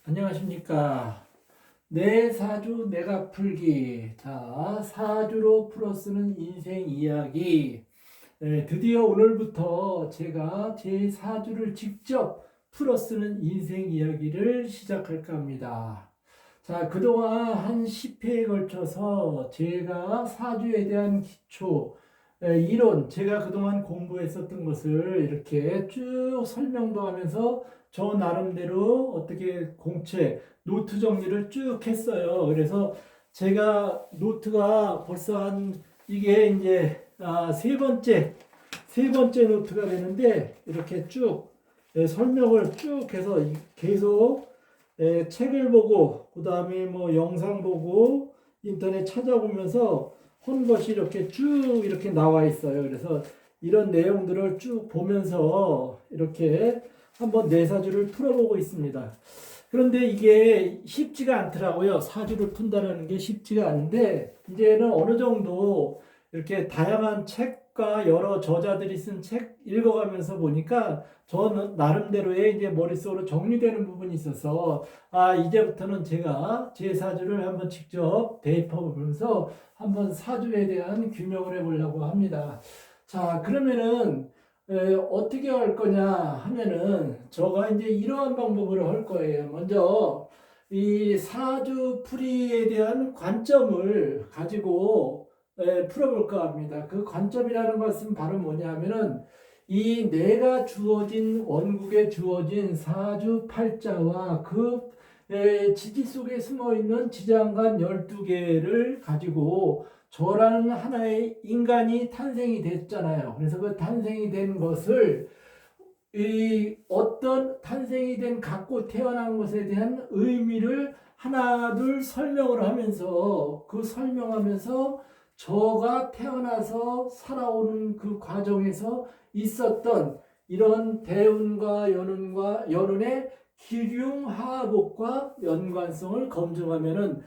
안녕하십니까. 내 사주 내가 풀기. 자, 사주로 풀어쓰는 인생 이야기. 드디어 오늘부터 제가 제 사주를 직접 풀어쓰는 인생 이야기를 시작할까 합니다. 자, 그동안 한 10회에 걸쳐서 제가 사주에 대한 기초, 이론, 제가 그동안 공부했었던 것을 이렇게 쭉 설명도 하면서 저 나름대로 어떻게 공책, 노트 정리를 쭉 했어요. 그래서 제가 노트가 벌써 이게 이제 세 번째 노트가 되는데 이렇게 쭉 설명을 쭉 해서 계속 책을 보고 그 다음에 뭐 영상 보고 인터넷 찾아보면서 한 것이 이렇게 쭉 이렇게 나와 있어요. 그래서 이런 내용들을 쭉 보면서 이렇게 한번 내 사주를 풀어보고 있습니다. 그런데 이게 쉽지가 않더라고요. 사주를 푼다는 게 쉽지가 않은데 이제는 어느 정도 이렇게 다양한 책과 여러 저자들이 쓴 책 읽어가면서 보니까 저는 나름대로의 이제 머릿속으로 정리되는 부분이 있어서 이제부터는 제가 제 사주를 한번 직접 대입해 보면서 한번 사주에 대한 규명을 해보려고 합니다. 자, 그러면은 어떻게 할 거냐 하면은 제가 이제 이러한 방법으로 할 거예요. 먼저 이 사주 풀이에 대한 관점을 가지고 풀어볼까 합니다. 그 관점이라는 것은 바로 뭐냐 하면은 이 내가 주어진 원국에 주어진 사주 팔자와 그 지지 속에 숨어 있는 지장간 12개를 가지고 저라는 하나의 인간이 탄생이 됐잖아요. 그래서 그 탄생이 된 것을 이 어떤 탄생이 된 갖고 태어난 것에 대한 의미를 하나 둘 설명을 하면서 그 설명하면서 저가 태어나서 살아오는 그 과정에서 있었던 이런 대운과 연운의 기륭하복과 연관성을 검증하면은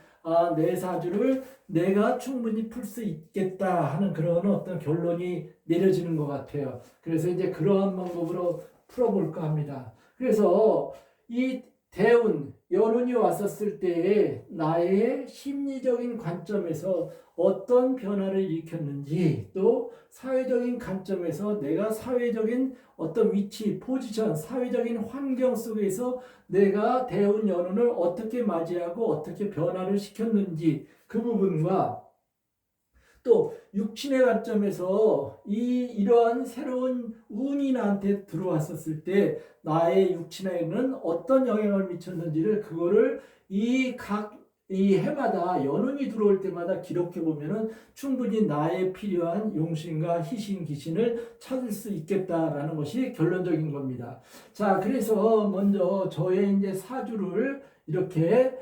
내 사주를 내가 충분히 풀 수 있겠다 하는 그런 어떤 결론이 내려지는 것 같아요. 그래서 이제 그러한 방법으로 풀어볼까 합니다. 그래서 이 대운, 연운이 왔었을 때에 나의 심리적인 관점에서 어떤 변화를 일으켰는지 또 사회적인 관점에서 내가 사회적인 어떤 위치, 포지션, 사회적인 환경 속에서 내가 대운 연운을 어떻게 맞이하고 어떻게 변화를 시켰는지 그 부분과 또 육신의 관점에서 이러한 새로운 운이 나한테 들어왔었을 때 나의 육신에는 어떤 영향을 미쳤는지를 그거를 이 해마다 연운이 들어올 때마다 기록해 보면은 충분히 나의 필요한 용신과 희신, 기신을 찾을 수 있겠다라는 것이 결론적인 겁니다. 자, 그래서 먼저 저의 이제 사주를 이렇게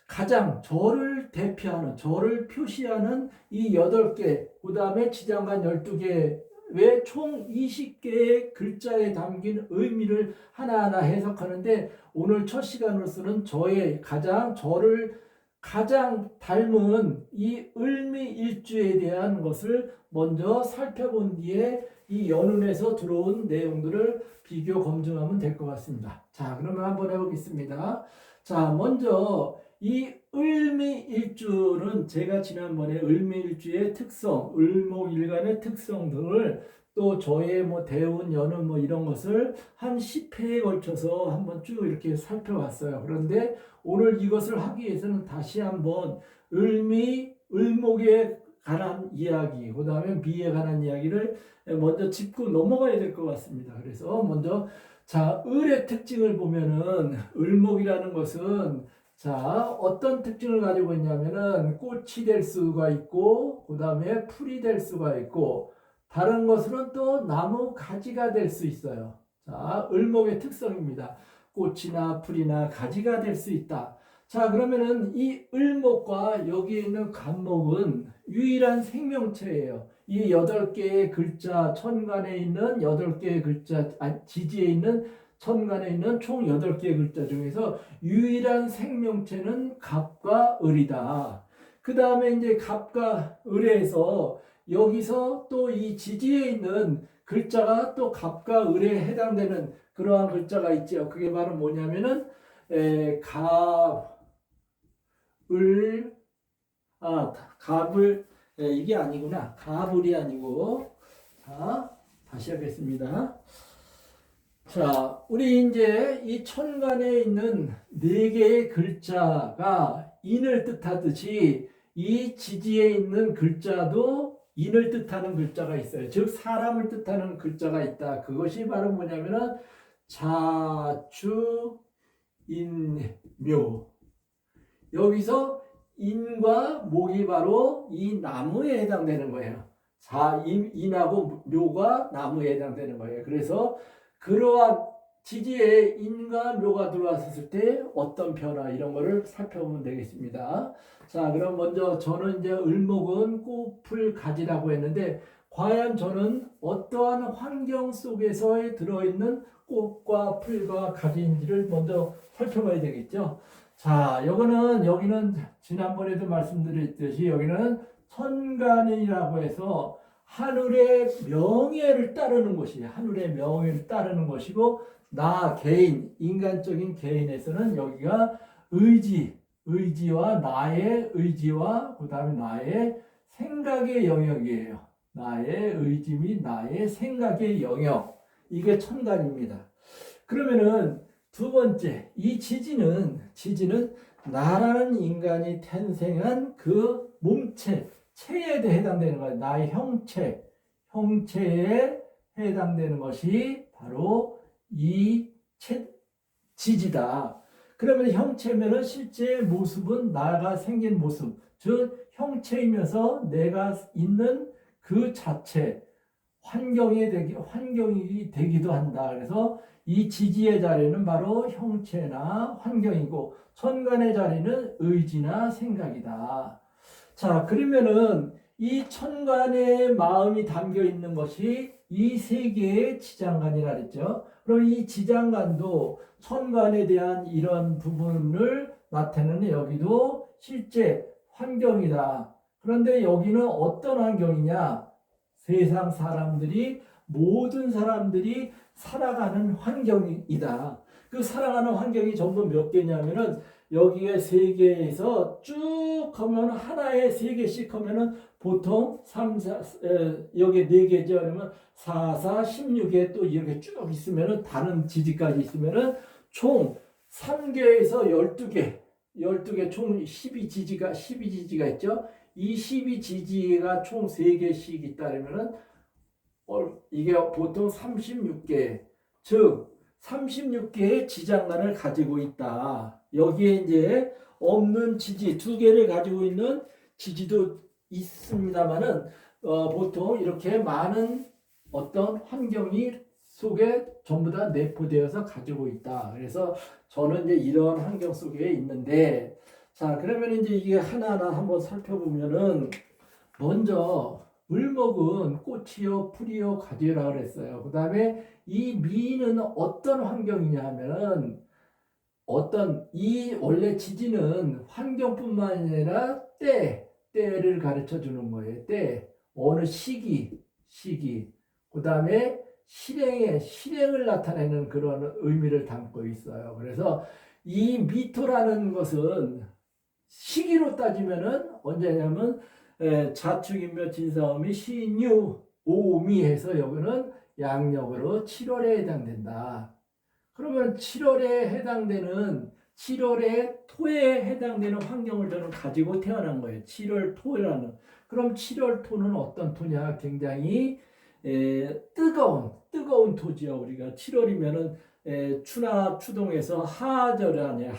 가장 저를 대표하는, 저를 표시하는 이 8개, 그 다음에 지장간 12개, 왜 총 20개의 글자에 담긴 의미를 하나하나 해석하는데 오늘 첫 시간으로서는 저를 가장 닮은 이 을미일주에 대한 것을 먼저 살펴본 뒤에 이 연운에서 들어온 내용들을 비교 검증하면 될 것 같습니다. 자, 그러면 한번 해보겠습니다. 자, 먼저 이 을미일주는 제가 지난번에 을미일주의 특성, 을목일간의 특성 등을 또 저의 뭐 대운, 연운 뭐 이런 것을 한 10회에 걸쳐서 한번 쭉 이렇게 살펴봤어요. 그런데 오늘 이것을 하기 위해서는 다시 한번 을목에 관한 이야기, 그 다음에 미에 관한 이야기를 먼저 짚고 넘어가야 될 것 같습니다. 그래서 먼저 자, 을의 특징을 보면은 을목이라는 것은 자, 어떤 특징을 가지고 있냐면은 꽃이 될 수가 있고, 그 다음에 풀이 될 수가 있고, 다른 것으로는 또 나무 가지가 될 수 있어요. 자, 을목의 특성입니다. 꽃이나 풀이나 가지가 될 수 있다. 자, 그러면은 이 을목과 여기에 있는 간목은 유일한 생명체예요. 이 8개의 글자, 천간에 있는 8개의 글자, 지지에 있는 천간에 있는 총 8개의 글자 중에서 유일한 생명체는 갑과 을이다. 그 다음에 이제 갑과 을에서 여기서 또 이 지지에 있는 글자가 또 갑과 을에 해당되는 그러한 글자가 있죠. 그게 바로 뭐냐면은 갑을 갑을 이게 아니구나. 갑을이 아니고 자 다시 하겠습니다. 자, 우리 이제 이 천간에 있는 네 개의 글자가 인을 뜻하듯이 이 지지에 있는 글자도 인을 뜻하는 글자가 있어요. 즉 사람을 뜻하는 글자가 있다. 그것이 바로 뭐냐면은 자추 인묘. 여기서 인과 목이 바로 이 나무에 해당되는 거예요. 인하고 묘가 나무에 해당되는 거예요. 그래서 그러한 지지에 인과 묘가 들어왔을 때 어떤 변화 이런 거를 살펴보면 되겠습니다. 자, 그럼 먼저 저는 이제 을목은 꽃을 가지라고 했는데 과연 저는 어떠한 환경 속에서 들어있는 꽃과 풀과 가지인지를 먼저 살펴봐야 되겠죠. 자, 여기는 지난번에도 말씀드렸듯이 여기는 천간이라고 해서 하늘의 명예를 따르는 것이 하늘의 명예를 따르는 것이고 나 개인 인간적인 개인에서는 여기가 의지와 나의 의지와 그다음에 나의 생각의 영역이에요. 나의 의지 및 나의 생각의 영역 이게 천간입니다. 그러면은 두 번째 이 지지는 나라는 인간이 탄생한 그 몸체 체에 해당되는 거예요. 나의 형체에 해당되는 것이 바로 이 지지다. 그러면 형체면은 실제 모습은 나가 생긴 모습, 즉 형체이면서 내가 있는 그 자체 환경이 되기도 한다. 그래서 이 지지의 자리는 바로 형체나 환경이고 천간의 자리는 의지나 생각이다. 자, 그러면은 이 천간의 마음이 담겨 있는 것이 이 세 개의 지장간이라 그랬죠. 그럼 이 지장간도 천간에 대한 이런 부분을 나타내는 여기도 실제 환경이다. 그런데 여기는 어떤 환경이냐? 세상 모든 사람들이 살아가는 환경이다. 그 살아가는 환경이 전부 몇 개냐면은 여기에 세 개에서 쭉 하면 하나에 세 개씩 하면은 보통 3, 4, 여기 네 개죠. 그러면 4, 4, 16개 또 이렇게 쭉 있으면은 다른 지지까지 있으면은 총 3개에서 12개 총 12지지가 있죠. 이 12지지가 총 3개씩 있다면은 이게 보통 36개, 즉 36개의 지장간을 가지고 있다. 여기에 이제 없는 지지 2개를 가지고 있는 지지도 있습니다만은 보통 이렇게 많은 어떤 환경이 속에 전부 다 내포되어서 가지고 있다. 그래서 저는 이제 이런 환경 속에 있는데, 자, 그러면 이제 이게 하나하나 한번 살펴보면은 먼저 을목은 꽃이요, 풀이요, 가지라고 그랬어요. 그 다음에 이 미는 어떤 환경이냐 하면은 이 원래 지지는 환경뿐만 아니라 때를 가르쳐 주는 거예요. 어느 시기. 그 다음에 실행을 나타내는 그런 의미를 담고 있어요. 그래서 이 미토라는 것은 시기로 따지면은 언제냐면 자축인묘 진사오미 신유 오미 해서 여기는 양력으로 7월에 해당된다. 그러면 7월의 토에 해당되는 환경을 저는 가지고 태어난 거예요. 7월 토라는. 그럼 7월 토는 어떤 토냐? 굉장히 뜨거운 토지요. 우리가 7월이면은 추나 추동에서 하절 아니에요.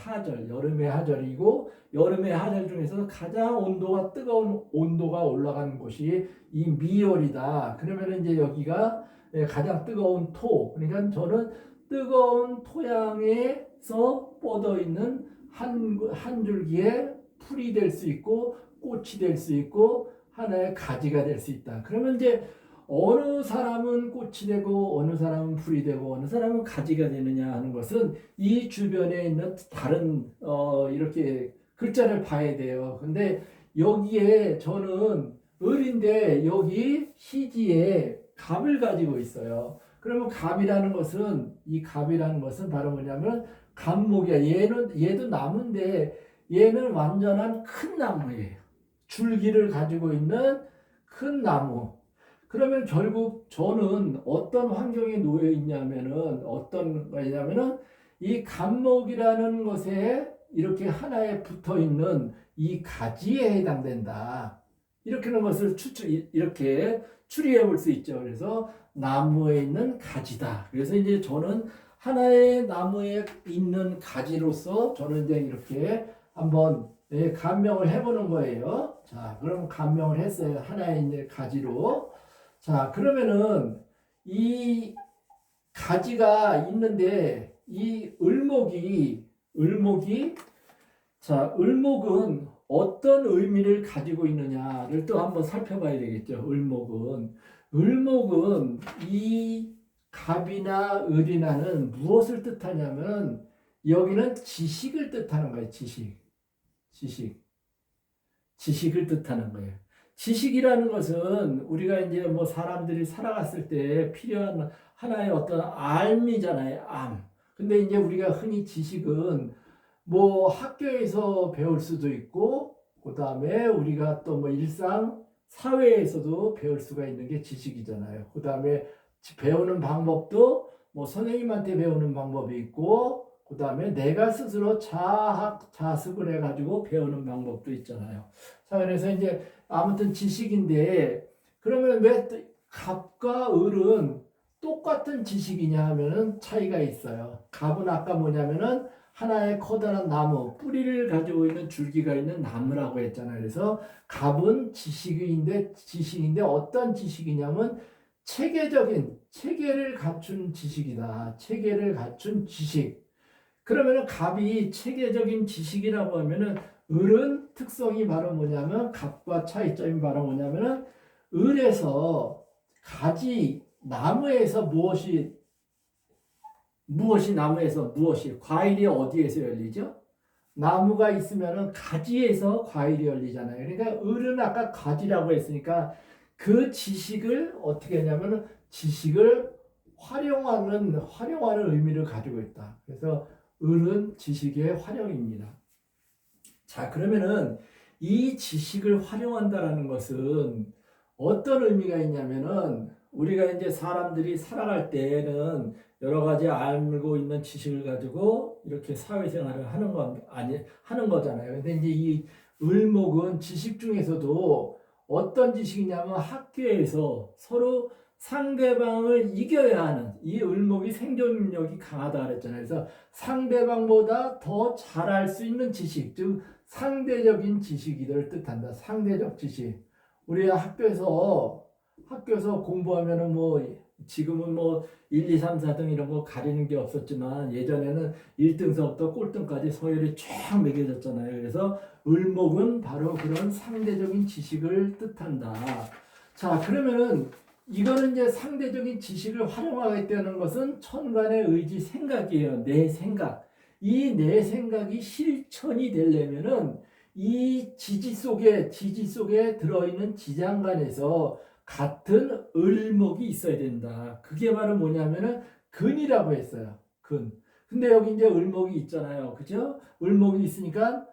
여름의 하절이고 여름의 하절 중에서 가장 온도가 뜨거운 온도가 올라가는 곳이 이 미월이다. 그러면 이제 여기가 가장 뜨거운 토. 그러니까 저는 뜨거운 토양에서 뻗어 있는 한 줄기의 풀이 될 수 있고 꽃이 될 수 있고 하나의 가지가 될 수 있다. 그러면 이제 어느 사람은 꽃이 되고 어느 사람은 풀이 되고 어느 사람은 가지가 되느냐 하는 것은 이 주변에 있는 다른 이렇게 글자를 봐야 돼요. 근데 여기에 저는 을인데 여기 시지에 갑을 가지고 있어요. 그러면 갑이라는 것은 바로 뭐냐면 감목이야. 얘도 나무인데 얘는 완전한 큰 나무예요. 줄기를 가지고 있는 큰 나무. 그러면 결국 저는 어떤 환경에 놓여 있냐면은 어떤 거냐면은 이 감목이라는 것에 이렇게 하나에 붙어 있는 이 가지에 해당된다. 이렇게 하는 것을 이렇게 추리해 볼 수 있죠. 그래서 나무에 있는 가지다. 그래서 이제 저는 하나의 나무에 있는 가지로서 저는 이제 이렇게 한번 감명을 해보는 거예요. 자, 그럼 감명을 했어요. 하나의 이제 가지로. 자, 그러면은 이 가지가 있는데 이 을목이 자, 을목은 어떤 의미를 가지고 있느냐를 또 한번 살펴봐야 되겠죠. 을목은 이 갑이나 을이나는 무엇을 뜻하냐면 여기는 지식을 뜻하는 거예요. 지식을 뜻하는 거예요. 지식이라는 것은 우리가 이제 뭐 사람들이 살아갔을 때 필요한 하나의 어떤 알미잖아요. 암. 근데 이제 우리가 흔히 지식은 뭐 학교에서 배울 수도 있고, 그 다음에 우리가 또 뭐 일상 사회에서도 배울 수가 있는 게 지식이잖아요. 그 다음에 배우는 방법도 뭐 선생님한테 배우는 방법이 있고, 그 다음에 내가 스스로 자습을 해가지고 배우는 방법도 있잖아요. 자, 그래서 이제 아무튼 지식인데, 그러면 왜 갑과 을은 똑같은 지식이냐 하면은 차이가 있어요. 갑은 아까 뭐냐면은 하나의 커다란 나무, 뿌리를 가지고 있는 줄기가 있는 나무라고 했잖아요. 그래서 갑은 지식인데 어떤 지식이냐면 체계를 갖춘 지식이다. 체계를 갖춘 지식. 그러면은 갑이 체계적인 지식이라고 하면은 을은 특성이 바로 뭐냐면 갑과 차이점이 바로 뭐냐면은 을에서 나무에서 무엇이 과일이 어디에서 열리죠? 나무가 있으면은 가지에서 과일이 열리잖아요. 그러니까 을은 아까 가지라고 했으니까 그 지식을 어떻게 하냐면은 지식을 활용하는 의미를 가지고 있다. 그래서 을은 지식의 활용입니다. 자, 그러면은 이 지식을 활용한다라는 것은 어떤 의미가 있냐면은 우리가 이제 사람들이 살아갈 때에는 여러 가지 알고 있는 지식을 가지고 이렇게 사회생활을 하는 거잖아요. 근데 이제 이 을목은 지식 중에서도 어떤 지식이냐면 학교에서 서로 상대방을 이겨야 하는 이 을목이 생존력이 강하다 그랬잖아요. 그래서 상대방보다 더 잘할 수 있는 지식, 즉 상대적인 지식이를 뜻한다. 상대적 지식. 우리 학교에서 공부하면은 뭐 지금은 뭐 1, 2, 3, 4등 이런 거 가리는 게 없었지만 예전에는 1등서부터 꼴등까지 서열이 쫙 매겨졌잖아요. 그래서 을목은 바로 그런 상대적인 지식을 뜻한다. 자, 그러면은 이거는 이제 상대적인 지식을 활용하겠다는 것은 천간의 의지 생각이에요. 내 생각. 이 내 생각이 실천이 되려면은 이 지지 속에 들어있는 지장간에서 같은 을목이 있어야 된다. 그게 바로 뭐냐면은 근이라고 했어요. 근. 근데 여기 이제 을목이 있잖아요. 그죠? 을목이 있으니까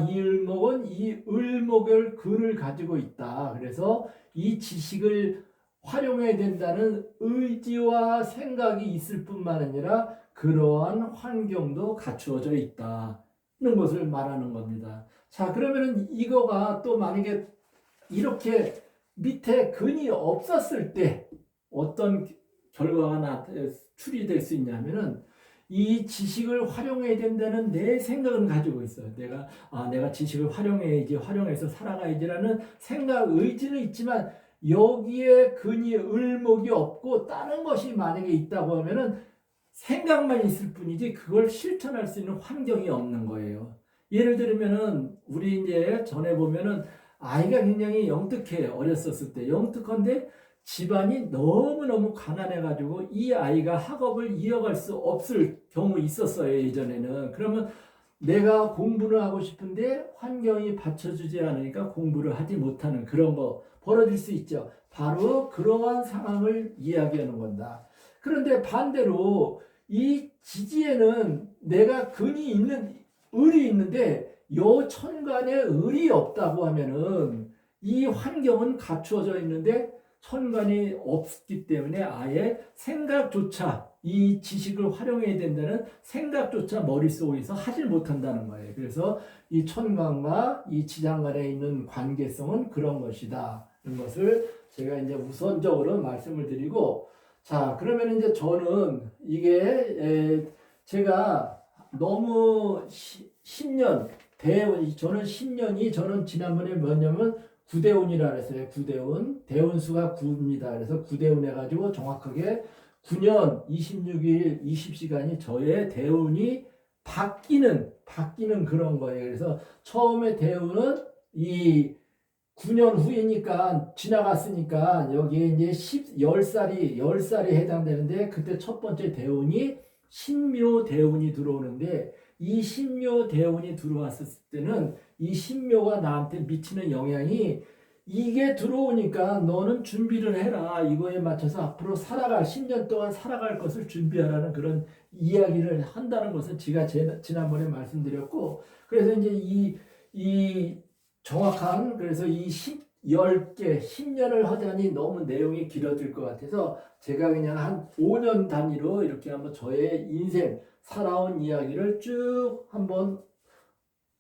이 을목은 이 을목을 근을 가지고 있다. 그래서 이 지식을 활용해야 된다는 의지와 생각이 있을 뿐만 아니라 그러한 환경도 갖추어져 있다는 것을 말하는 겁니다. 자, 그러면은 이거가 또 만약에 이렇게 밑에 근이 없었을 때 어떤 결과가 추리될 수 있냐면은 이 지식을 활용해야 된다는 내 생각은 가지고 있어요. 내가 지식을 활용해서 살아가야지라는 의지는 있지만 여기에 근이 을목이 없고 다른 것이 만약에 있다고 하면은 생각만 있을 뿐이지 그걸 실천할 수 있는 환경이 없는 거예요. 예를 들면은 우리 이제 전에 보면은 아이가 굉장히 영특해요. 어렸었을 때 영특한데 집안이 너무너무 가난해가지고 이 아이가 학업을 이어갈 수 없을 경우 있었어요. 예전에는. 그러면 내가 공부를 하고 싶은데 환경이 받쳐주지 않으니까 공부를 하지 못하는 그런 거 벌어질 수 있죠. 바로 그러한 상황을 이야기하는 건다. 그런데 반대로 이 지지에는 내가 을이 있는데 요 천간에 을이 없다고 하면은 이 환경은 갖추어져 있는데 천간이 없기 때문에 아예 생각조차 이 지식을 활용해야 된다는 생각조차 머릿속에서 하질 못한다는 거예요. 그래서 이 천간과 이 지장간에 있는 관계성은 그런 것이다. 이런 것을 제가 이제 우선적으로 말씀을 드리고, 자, 그러면 이제 저는 이게 제가 너무 10년 저는 10년이 저는 지난번에 뭐냐면 구대운이라 그랬어요. 구대운. 대운수가 9입니다. 그래서 구대운 해가지고 정확하게 9년 26일 20시간이 저의 대운이 바뀌는 그런 거예요. 그래서 처음에 대운은 이 9년 후이니까 지나갔으니까 여기에 이제 10살이 해당되는데 그때 첫 번째 대운이 신묘 대운이 들어오는데 이 신묘 대운이 들어왔을 때는 이 신묘가 나한테 미치는 영향이 이게 들어오니까 너는 준비를 해라. 이거에 맞춰서 앞으로 10년 동안 살아갈 것을 준비하라는 그런 이야기를 한다는 것은 제가 지난번에 말씀드렸고, 그래서 이제 이 정확한, 그래서 이 10개, 10년을 하자니 너무 내용이 길어질 것 같아서 제가 그냥 한 5년 단위로 이렇게 한번 저의 인생, 살아온 이야기를 쭉 한번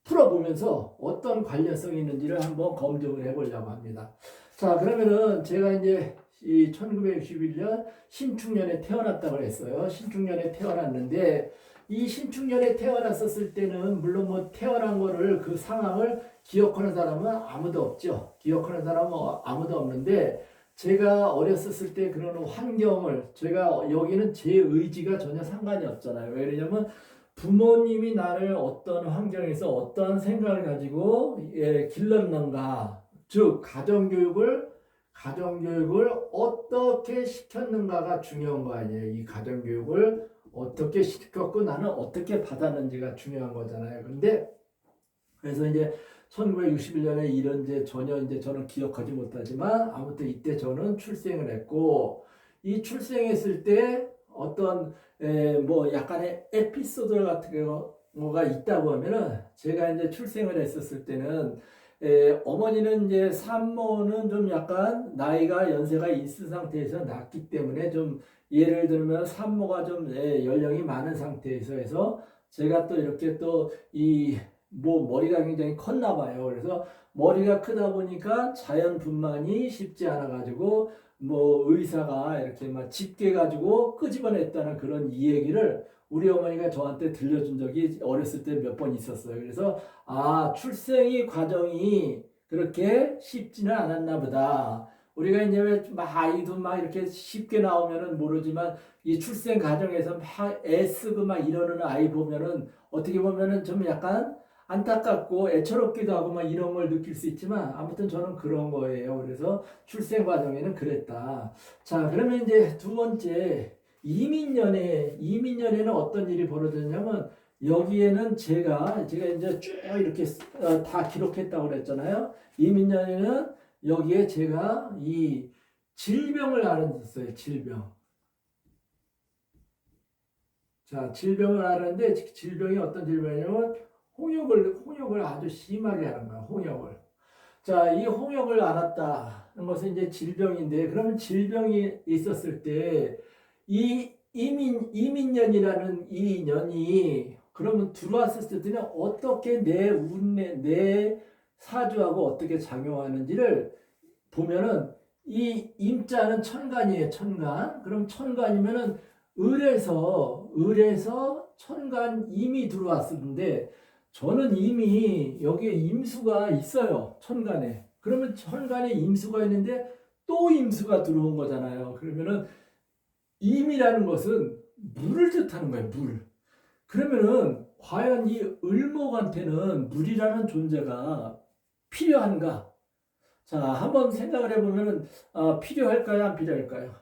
풀어보면서 어떤 관련성이 있는지를 한번 검증을 해보려고 합니다. 자, 그러면은 제가 이제 이 1961년 신축년에 태어났다고 했어요. 신축년에 태어났는데 이 신축년에 태어났었을 때는 물론 뭐 태어난 거를 그 상황을 기억하는 사람은 아무도 없죠. 기억하는 사람은 아무도 없는데 제가 어렸었을 때 그런 환경을 제가 여기는 제 의지가 전혀 상관이 없잖아요. 왜 그러냐면 부모님이 나를 어떤 환경에서 어떤 생각을 가지고 길렀는가, 즉 가정교육을 어떻게 시켰는가가 중요한 거 아니에요. 이 가정교육을 어떻게 시켰고 나는 어떻게 받았는지가 중요한 거잖아요. 근데 그래서 이제 1961년에 이런 이제 전혀 이제 저는 기억하지 못하지만 아무튼 이때 저는 출생을 했고 이 출생했을 때 어떤 뭐 약간의 에피소드 같은 거가 있다고 하면은 제가 이제 출생을 했었을 때는 어머니는 이제 산모는 좀 약간 나이가 연세가 있은 상태에서 낳기 때문에 좀 예를 들면 산모가 좀 연령이 많은 상태에서 해서 제가 또 이렇게 또 이 뭐 머리가 굉장히 컸나 봐요. 그래서 머리가 크다 보니까 자연 분만이 쉽지 않아 가지고 뭐 의사가 이렇게 막 집게 가지고 끄집어냈다는 그런 이 얘기를 우리 어머니가 저한테 들려준 적이 어렸을 때 몇 번 있었어요. 그래서 출생이 과정이 그렇게 쉽지는 않았나 보다. 우리가 이제 막 아이도 막 이렇게 쉽게 나오면은 모르지만 이 출생 과정에서 막 애쓰고 막 이러는 아이 보면은 어떻게 보면은 좀 약간 안타깝고 애처롭기도 하고 막 이런 걸 느낄 수 있지만 아무튼 저는 그런 거예요. 그래서 출생 과정에는 그랬다. 자, 그러면 이제 두 번째 이민년에는 어떤 일이 벌어졌냐면 여기에는 제가 이제 쭉 이렇게 다 기록했다고 그랬잖아요. 이민년에는 여기에 제가 이 질병을 알아냈어요. 질병. 자, 질병을 알았는데 질병이 어떤 질병이냐면 홍역을 아주 심하게 하는 거야. 홍역을. 자, 이 홍역을 알았다는 것은 이제 질병인데 그러면 질병이 있었을 때 이 이민년이라는 이 년이 그러면 들어왔을 때는 어떻게 내 사주하고 어떻게 작용하는지를 보면은 이 임자는 천간이에요. 천간. 그럼 천간이면은 을에서 천간 임이 들어왔었는데 저는 이미 여기에 임수가 있어요. 천간에. 그러면 천간에 임수가 있는데 또 임수가 들어온 거잖아요. 그러면은 임이라는 것은 물을 뜻하는 거예요. 물. 그러면은 과연 이 을목한테는 물이라는 존재가 필요한가? 자, 한번 생각을 해보면은 필요할까요? 안 필요할까요?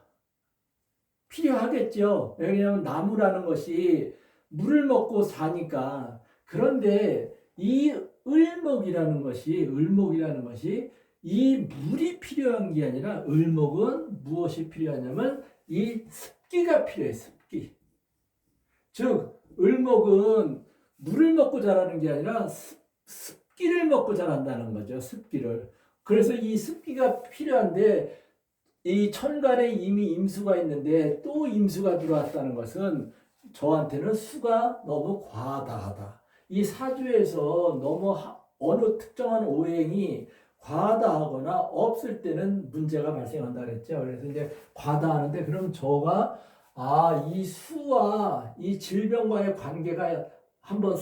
필요하겠죠. 왜냐하면 나무라는 것이 물을 먹고 사니까. 그런데 이 을목이라는 것이 이 물이 필요한 게 아니라 을목은 무엇이 필요하냐면 이 습기가 필요해. 습기. 즉 을목은 물을 먹고 자라는 게 아니라 습기를 먹고 자란다는 거죠. 습기를. 그래서 이 습기가 필요한데 이 천간에 이미 임수가 있는데 또 임수가 들어왔다는 것은 저한테는 수가 너무 과다하다. 이 사주에서 너무 어느 특정한 오행이 과다하거나 없을 때는 문제가 발생한다 그랬죠. 그래서 이제 과다하는데 그럼 저가 이 수와 이 질병과의 관계가 한번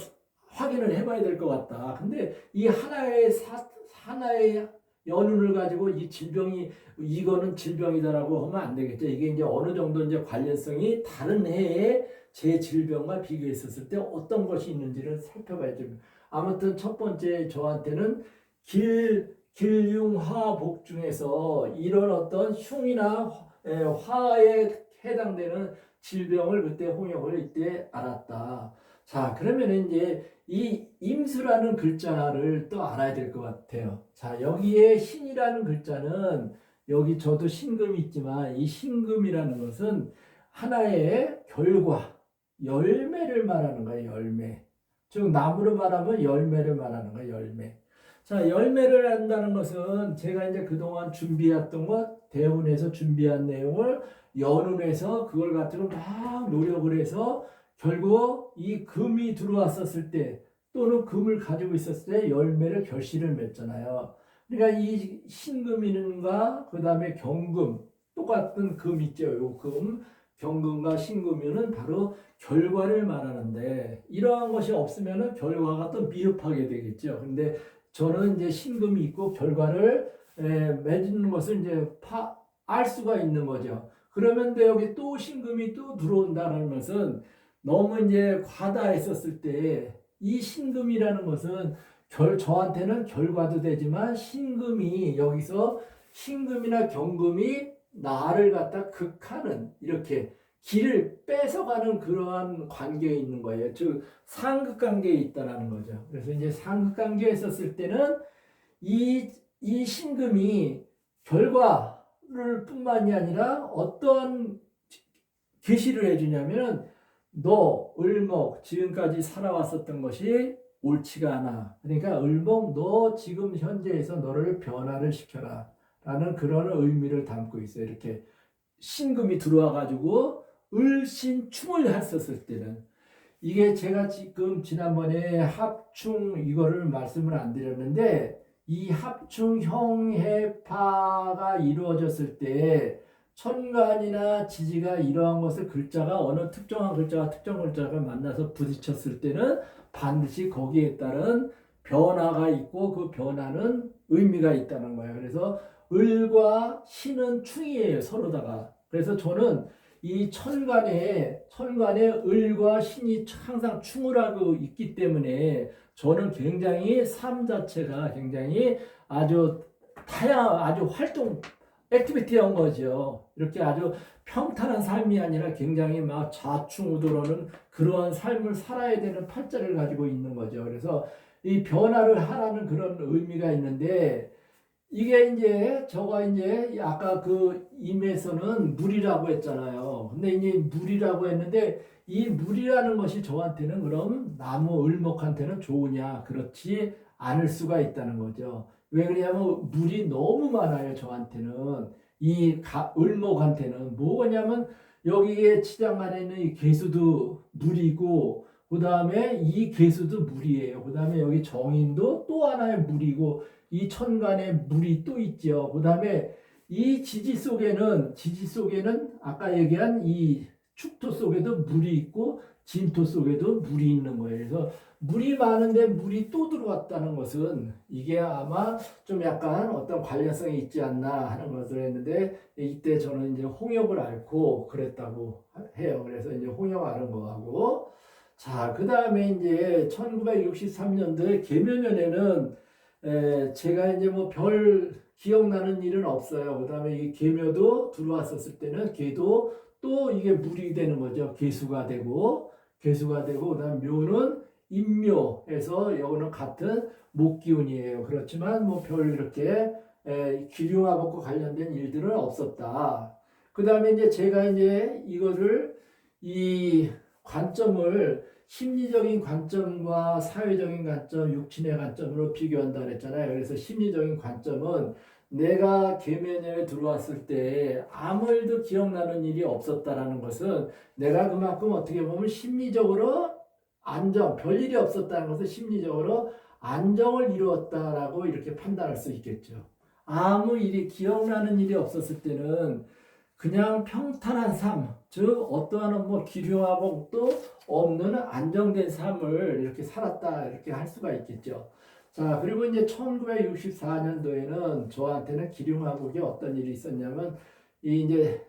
확인을 해봐야 될 것 같다. 근데 이 하나의 연운을 가지고 이 질병이 이거는 질병이다라고 하면 안 되겠죠. 이게 이제 어느 정도 이제 관련성이 다른 해에 제 질병과 비교했었을 때 어떤 것이 있는지를 살펴봐야죠. 아무튼 첫 번째 저한테는 길융화복 중에서 이런 어떤 흉이나 화에 해당되는 질병을 그때 홍역을 이때 알았다. 자, 그러면 이제 이 임수라는 글자를 또 알아야 될 것 같아요. 자, 여기에 신이라는 글자는 여기 저도 신금이 있지만 이 신금이라는 것은 하나의 결과, 열매를 말하는 거예요. 열매. 즉 나무로 말하면 열매를 말하는 거예요. 열매. 자, 열매를 한다는 것은 제가 이제 그동안 준비했던 것, 대운에서 준비한 내용을 연운에서 그걸 가지고 막 노력을 해서 결국 이 금이 들어왔었을 때 또는 금을 가지고 있었을 때 열매를 결실을 맺잖아요. 그러니까 이 신금이는가 그 다음에 경금 똑같은 금 있죠. 요 금, 경금과 신금이는 바로 결과를 말하는데 이러한 것이 없으면 결과가 또 미흡하게 되겠죠. 근데 저는 이제 신금이 있고 결과를 맺는 것을 이제 알 수가 있는 거죠. 그러면 여기 또 신금이 또 들어온다는 것은 너무 이제 과다했었을 때 이 신금이라는 것은 저한테는 결과도 되지만 신금이 여기서 신금이나 경금이 나를 갖다 극하는 이렇게 길을 뺏어가는 그러한 관계에 있는 거예요. 즉 상극관계에 있다라는 거죠. 그래서 이제 상극관계에 있었을 때는 이 신금이 결과를 뿐만이 아니라 어떤 계시를 해주냐면은 너 을목 지금까지 살아왔었던 것이 옳지가 않아. 그러니까 을목 너 지금 현재에서 너를 변화를 시켜라 라는 그런 의미를 담고 있어요. 이렇게 신금이 들어와 가지고 을신충을 했었을 때는 이게 제가 지금 지난번에 합충 이거를 말씀을 안 드렸는데 이 합충 형해파가 이루어졌을 때 천간이나 지지가 이러한 것을 글자가 어느 특정한 글자와 특정 글자가 만나서 부딪혔을 때는 반드시 거기에 따른 변화가 있고 그 변화는 의미가 있다는 거예요. 그래서 을과 신은 충이에요. 서로다가. 그래서 저는 이 천간에 을과 신이 항상 충을 하고 있기 때문에 저는 굉장히 삶 자체가 굉장히 아주 아주 활동 액티비티한 거죠. 이렇게 아주 평탄한 삶이 아니라 굉장히 막 좌충우돌하는 그러한 삶을 살아야 되는 팔자를 가지고 있는 거죠. 그래서 이 변화를 하라는 그런 의미가 있는데 이게 이제 저가 이제 아까 그 임에서는 물이라고 했잖아요. 근데 이제 물이라고 했는데 이 물이라는 것이 저한테는 그럼 나무 을목한테는 좋으냐? 그렇지 않을 수가 있다는 거죠. 왜 그러냐면 물이 너무 많아요. 저한테는 이 을목한테는 뭐냐면 여기에 치장 안에 있는 이 개수도 물이고 그 다음에 이 개수도 물이에요. 그 다음에 여기 정인도 또 하나의 물이고 이 천간에 물이 또 있죠. 그 다음에 이 지지 속에는 아까 얘기한 이 축토 속에도 물이 있고 진토 속에도 물이 있는 거예요. 그래서 물이 많은데 물이 또 들어왔다는 것은 이게 아마 좀 약간 어떤 관련성이 있지 않나 하는 것을 했는데 이때 저는 이제 홍역을 앓고 그랬다고 해요. 그래서 이제 홍역 앓은 거하고 자, 그 다음에 이제 1963년도에 계묘년에는 제가 이제 뭐 별 기억나는 일은 없어요. 그 다음에 이 계묘도 들어왔었을 때는 계도 또 이게 물이 되는 거죠. 개수가 되고, 그 다음 묘는 인묘에서 여기는 같은 목기운이에요. 그렇지만 뭐 별 이렇게 기륭하고 관련된 일들은 없었다. 그 다음에 이제 제가 이제 이거를 이 관점을 심리적인 관점과 사회적인 관점, 육친의 관점으로 비교한다 그랬잖아요. 그래서 심리적인 관점은 내가 계면에 들어왔을 때 아무 일도 기억나는 일이 없었다라는 것은 내가 그만큼 어떻게 보면 심리적으로 안정, 별일이 없었다는 것은 심리적으로 안정을 이루었다라고 이렇게 판단할 수 있겠죠. 아무 일이 기억나는 일이 없었을 때는 그냥 평탄한 삶, 즉 어떠한 뭐 기류화복도 없는 안정된 삶을 이렇게 살았다 이렇게 할 수가 있겠죠. 자, 그리고 이제 1964년도에는 저한테는 기륭화국이 어떤 일이 있었냐면 이 이제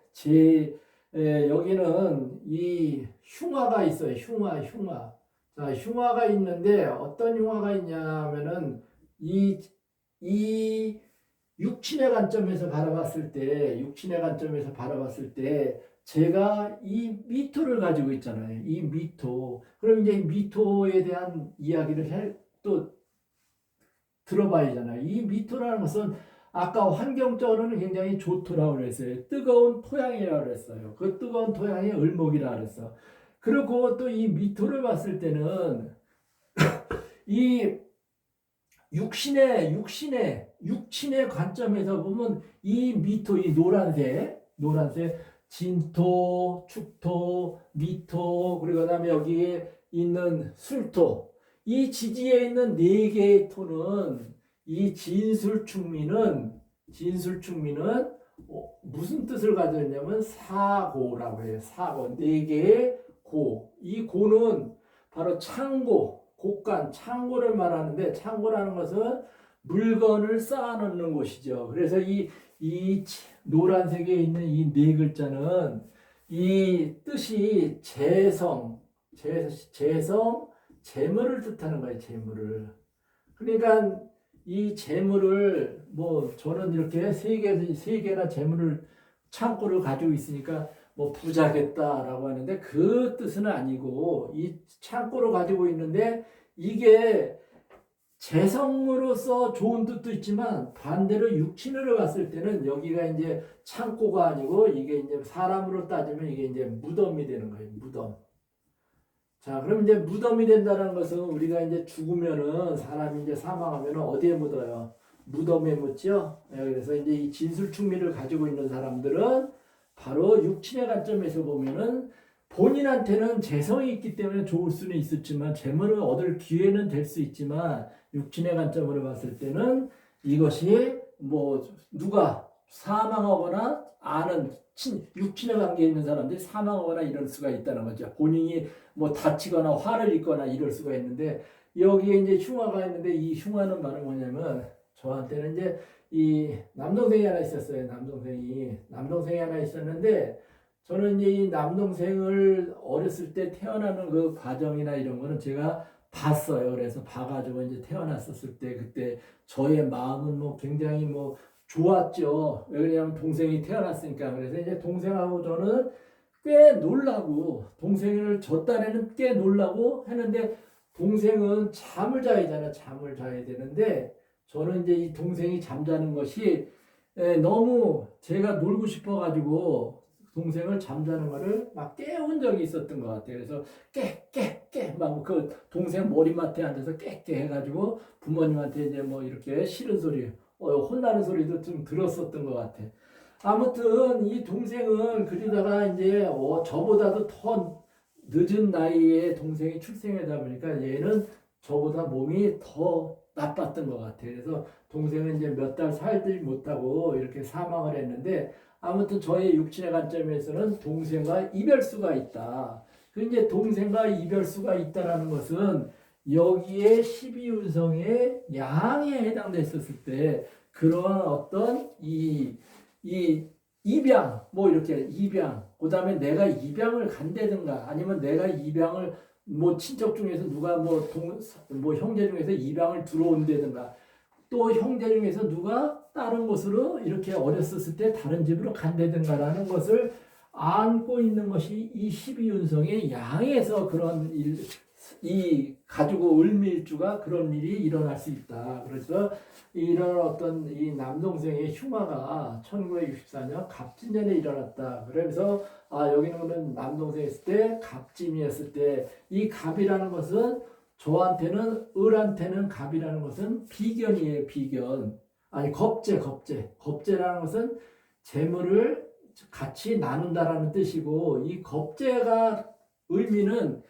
여기는 이 흉화가 있어요. 흉화. 자, 흉화가 있는데 어떤 흉화가 있냐면은 이 육친의 관점에서 바라봤을 때 제가 이 미토를 가지고 있잖아요. 이 미토. 그럼 이제 이 미토에 대한 이야기를 또 들어봐야잖아요. 이 미토라는 것은 아까 환경적으로는 굉장히 좋더라고 그랬어요. 뜨거운 토양이라고 그랬어요. 그 뜨거운 토양이 을목이라고 그랬어. 그리고 또 이 미토를 봤을 때는 이 육신의 관점에서 보면 이 미토, 이 노란색, 진토, 축토, 미토, 그리고 그다음에 여기에 있는 술토, 이 지지에 있는 네 개의 토는 이 진술충미는 무슨 뜻을 가지고 있냐면 사고라고 해요. 사고, 네 개의 고. 이 고는 바로 창고, 곡간, 창고를 말하는데 창고라는 것은 물건을 쌓아놓는 곳이죠. 그래서 이 노란색에 있는 이 네 글자는 이 뜻이 재물을 뜻하는 거예요. 재물을. 그러니까 이 재물을 뭐 저는 이렇게 세 개나 재물을 창고를 가지고 있으니까 뭐 부자겠다라고 하는데 그 뜻은 아니고 이 창고를 가지고 있는데 이게 재성으로서 좋은 뜻도 있지만 반대로 육친으로 봤을 때는 여기가 이제 창고가 아니고 이게 이제 사람으로 따지면 이게 이제 무덤이 되는 거예요. 무덤. 자, 그럼 이제 무덤이 된다는 것은 우리가 이제 죽으면은 사람이 이제 사망하면은 어디에 묻어요? 무덤에 묻죠. 그래서 이제 이 진술충미를 가지고 있는 사람들은 바로 육친의 관점에서 보면은 본인한테는 재성이 있기 때문에 좋을 수는 있었지만 재물을 얻을 기회는 될 수 있지만 육친의 관점으로 봤을 때는 이것이 뭐 누가 사망하거나 아는 육친의 관계에 있는 사람들이 사망하거나 이럴 수가 있다는 거죠. 본인이 뭐 다치거나 화를 입거나 이럴 수가 있는데 여기에 이제 흉화가 있는데 이 흉화는 바로 뭐냐면 저한테는 이제 이 남동생이 하나 있었어요. 남동생이 하나 있었는데 저는 이제 이 남동생을 어렸을 때 태어나는 그 과정이나 이런 거는 제가 봤어요. 그래서 봐가지고 이제 태어났었을 때 그때 저의 마음은 뭐 굉장히 뭐 좋았죠. 왜냐하면 동생이 태어났으니까. 그래서 이제 동생하고 저는 꽤 놀라고 저 딸에는 꽤 놀라고 했는데 동생은 잠을 자야 되는데 저는 이제 이 동생이 잠자는 것이 너무 제가 놀고 싶어가지고 동생을 잠자는 거를 막 깨운 적이 있었던 것 같아요. 그래서 깨 막 그 동생 머리맡에 앉아서 깨 해가지고 부모님한테 이제 뭐 이렇게 싫은 소리, 혼나는 소리도 좀 들었었던 것 같아. 아무튼 이 동생은 그러다가 이제 저보다도 더 늦은 나이에 동생이 출생하다 보니까 얘는 저보다 몸이 더 나빴던 것 같아요. 그래서 동생은 이제 몇 달 살지 못하고 이렇게 사망을 했는데 아무튼 저의 육친의 관점에서는 동생과 이별수가 있다. 그 이제 동생과 이별수가 있다라는 것은 여기에 12운성의 양에 해당됐었을 때 그러한 어떤 이 입양, 뭐 이렇게 입양, 그 다음에 내가 입양을 간다든가 아니면 내가 입양을 뭐 친척 중에서 누가 뭐 형제 중에서 입양을 들어온다든가 또 형제 중에서 누가 다른 곳으로 이렇게 어렸었을 때 다른 집으로 간다든가라는 것을 안고 있는 것이 이 12운성의 양에서 그런 이 가지고 을밀주가 그런 일이 일어날 수 있다. 그래서 이런 어떤 이 남동생의 흉화가 1964년 갑진년에 일어났다. 그러면서 여기는 남동생 있을 때 갑진이었을 때 이 갑이라는 것은 저한테는 을한테는 갑이라는 것은 비견이에요. 비견. 아니 겁재라는 것은 재물을 같이 나눈다라는 뜻이고 이 겁재가 의미는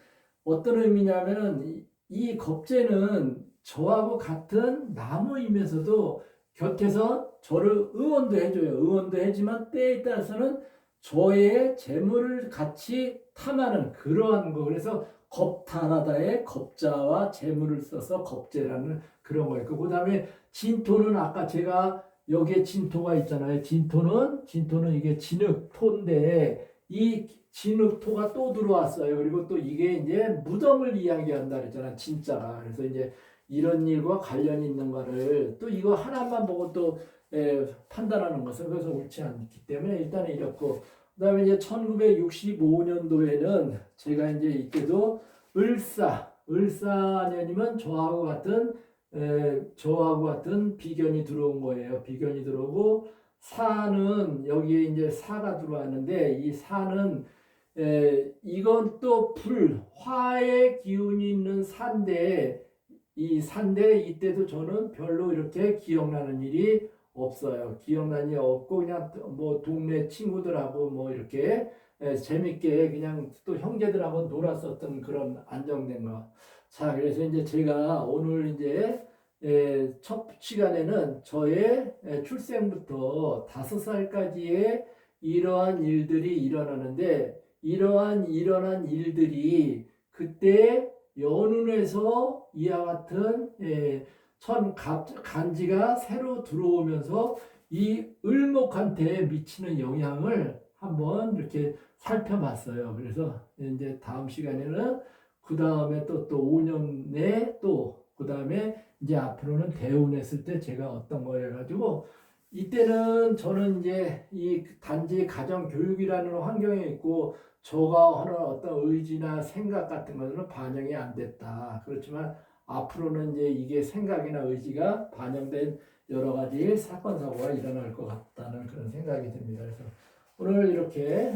어떤 의미냐면은 이 겁재는 저하고 같은 나무이면서도 곁에서 저를 응원도 해줘요. 응원도 해지만 때에 따라서는 저의 재물을 같이 탐하는 그러한 거. 그래서 겁탈하다의 겁자와 재물을 써서 겁재라는 그런 거였고, 그 다음에 진토는 아까 제가 여기에 진토가 있잖아요. 진토는 이게 진흙토인데 이 진흙토가 또 들어왔어요. 그리고 또 이게 이제 무덤을 이야기한다 그랬잖아, 진짜가. 그래서 이제 이런 일과 관련이 있는 거를 또 이거 하나만 보고 또 판단하는 것은 그래서 옳지 않기 때문에 일단은 이렇고, 그다음에 이제 1965년도에는 제가 이제 이때도 을사년이면 저하고 같은 비견이 들어온 거예요. 비견이 들어오고 사는 여기에 이제 사가 들어왔는데 이 사는 이건 또 화의 기운이 있는 산데 이 산데 이때도 저는 별로 이렇게 기억나는 일이 없어요. 기억나는 일이 없고 그냥 뭐 동네 친구들하고 뭐 이렇게 재밌게 그냥 또 형제들하고 놀았었던 그런 안정된 거. 자, 그래서 이제 제가 오늘 이제 첫 시간에는 저의 출생부터 5살까지의 이러한 일들이 일어나는데 이러한 일어난 일들이 그때 연운에서 이와 같은 간지가 새로 들어오면서 이 을목한테 미치는 영향을 한번 이렇게 살펴봤어요. 그래서 이제 다음 시간에는 그 다음에 또 5년 내에 또 그 다음에 이제 앞으로는 대운했을 때 제가 어떤 거 해가지고 이때는 저는 이제 이 단지 가정 교육이라는 환경에 있고 저가 하는 어떤 의지나 생각 같은 것은 반영이 안 됐다. 그렇지만 앞으로는 이제 이게 생각이나 의지가 반영된 여러 가지 사건 사고가 일어날 것 같다는 그런 생각이 듭니다. 그래서 오늘 이렇게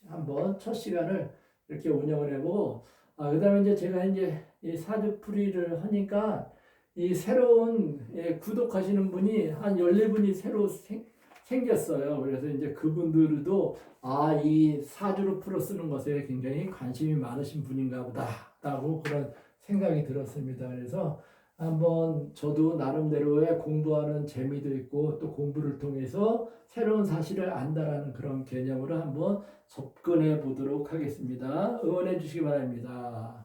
한번 첫 시간을 이렇게 운영을 해보고 그다음에 이제 제가 이제 이 사주풀이를 하니까 이 새로운 구독하시는 분이 한 14분이 새로 생겼어요. 그래서 이제 그분들도 이 사주를 풀어 쓰는 것에 굉장히 관심이 많으신 분인가 보다라고 그런 생각이 들었습니다. 그래서 한번 저도 나름대로의 공부하는 재미도 있고 또 공부를 통해서 새로운 사실을 안다라는 그런 개념으로 한번 접근해 보도록 하겠습니다. 응원해 주시기 바랍니다.